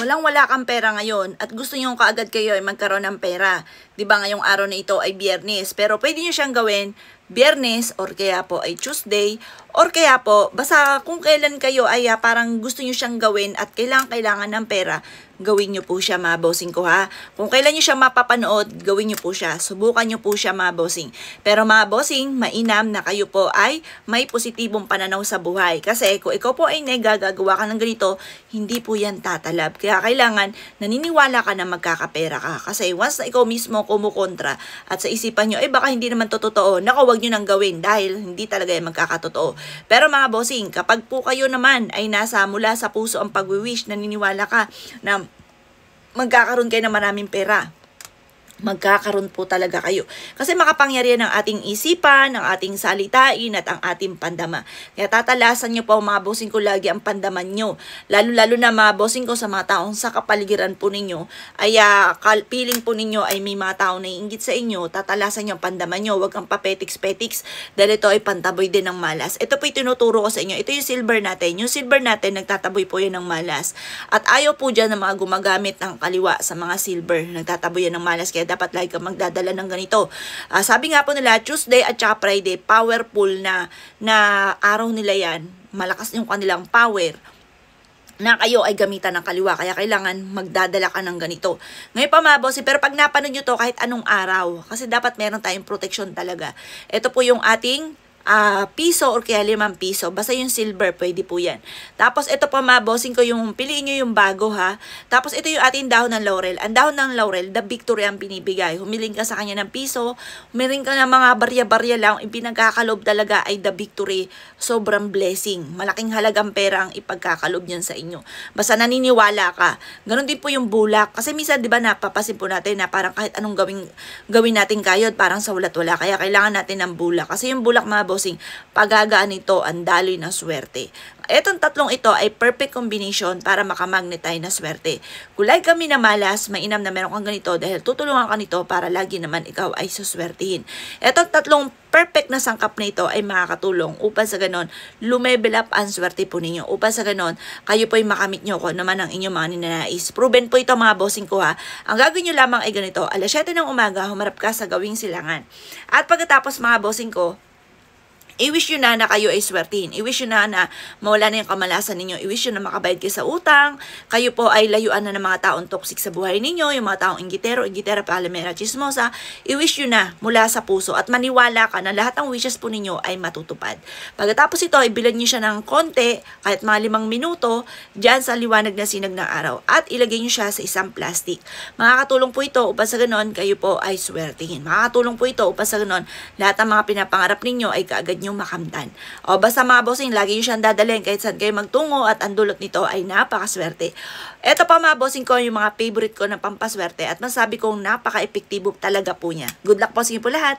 Walang-wala kang pera ngayon at gusto nyo kaagad kayo ay magkaroon ng pera. Diba ngayong araw na ito ay Biyernes, pero pwede nyo siyang gawin Biyernes or kaya po ay Tuesday or kaya po basta kung kailan kayo ay parang gusto nyo siyang gawin at kailangan ng pera, gawin nyo po siya mga bossing ko ha. Kung kailan nyo siya mapapanood, gawin nyo po siya. Subukan nyo po siya mga bossing. Pero mga bossing, mainam na kayo po ay may positibong pananaw sa buhay. Kasi kung ikaw po ay gagawa ka ng ganito, hindi po yan tatalab. Kaya kailangan naniniwala ka na magkakapera ka. Kasi once na ikaw mismo kumukontra at sa isipan nyo, baka hindi naman to totoo, naku, wag nyo nang gawin dahil hindi talaga yan magkakatotoo. Pero mga bossing, kapag po kayo naman ay nasa mula sa puso ang pag-wish, naniniwala ka na magkakaroon kayo ng maraming pera, magkakaroon po talaga kayo. Kasi makapangyarihan ng ating isipan, ng ating salitain, at ang ating pandama. Kaya tatalasan nyo po mga bossing ko lagi ang pandaman nyo. Lalo-lalo na mga bossing ko sa mga taong sa kapaligiran po ninyo, ay feeling po ninyo ay may mga taong naiinggit sa inyo, tatalasan nyo ang pandaman nyo. Huwag kang papetiks-petiks dahil ito ay pantaboy din ng malas. Ito po tinuturo ko sa inyo. Ito yung silver natin. Yung silver natin, nagtataboy po yan ng malas. At ayaw po dyan ng mga gumagamit ng kaliwa sa mga silver. Nagtataboy yan ng malas. Kaya dapat lagi ka magdadala ng ganito. Sabi nga po nila, Tuesday at saka Friday, powerful na araw nila yan. Malakas yung kanilang power na kayo ay gamitan ng kaliwa. Kaya kailangan magdadala ka ng ganito. Ngayon pa mga bossy, pero pag napanood nyo to kahit anong araw, kasi dapat meron tayong protection talaga. Ito po yung ating piso or kaya 5 piso. Basta yung silver, pwede po yan. Tapos ito pa mga bossing ko, yung piliin nyo yung bago ha. Tapos ito yung ating dahon ng laurel. Ang dahon ng laurel, the victory ang binibigay. Humiling ka sa kanya ng piso, humiling ka ng mga barya-barya lang, yung pinagkakalob talaga ay the victory. Sobrang blessing. Malaking halagang pera ang ipagkakalob niyan sa inyo. Basta naniniwala ka. Ganon din po yung bulak. Kasi minsan, di ba, napapasin po natin na parang kahit anong gawin natin kayod, parang sa walat-wala. Kaya kailangan natin ng bulak. Kasi yung bulak mga bossing, pagagaan ito ang daloy ng swerte. Etong tatlong ito ay perfect combination para makamagnetize na swerte. Kulay kami na malas, mainam na meron kang ganito dahil tutulungan ka nito para lagi naman ikaw ay suswertihin. Etong tatlong perfect na sangkap na ito ay makakatulong upang sa ganon lumevel up ang swerte po ninyo. Upang sa ganon, kayo po ay makamit nyo ko naman ang inyong mga ninanais. Proven po ito mga bossing ko ha. Ang gagawin nyo lamang ay ganito. Alas 7 ng umaga, humarap ka sa gawing silangan. At pagkatapos mga bossing ko, i-wish nyo na kayo ay swertihin. I-wish nyo na mawala na yung kamalasan ninyo. I-wish nyo na makabayad kayo sa utang. Kayo po ay layuan na ng mga taong toxic sa buhay ninyo. Yung mga taong inggitera, palamera, chismosa. I-wish nyo na mula sa puso. At maniwala ka na lahat ng wishes po ninyo ay matutupad. Pagkatapos ito, ibilad nyo siya ng konti, kahit mga 5 minuto, dyan sa liwanag na sinag ng araw. At ilagay nyo siya sa isang plastic. Makakatulong po ito upang sa ganon, kayo po ay swertihin. Makakatulong po ito upang sa ganon, lahat ng mga pinapangarap ninyo ay kaagad yung makamtan. O basta mga bossing, lagi nyo siyang dadalhin kahit saan kayo magtungo at ang dulot nito ay napakaswerte. Ito pa mga bossing ko, yung mga favorite ko na pampaswerte at masabi kong napaka-epektibo talaga po niya. Good luck po sa inyo po lahat!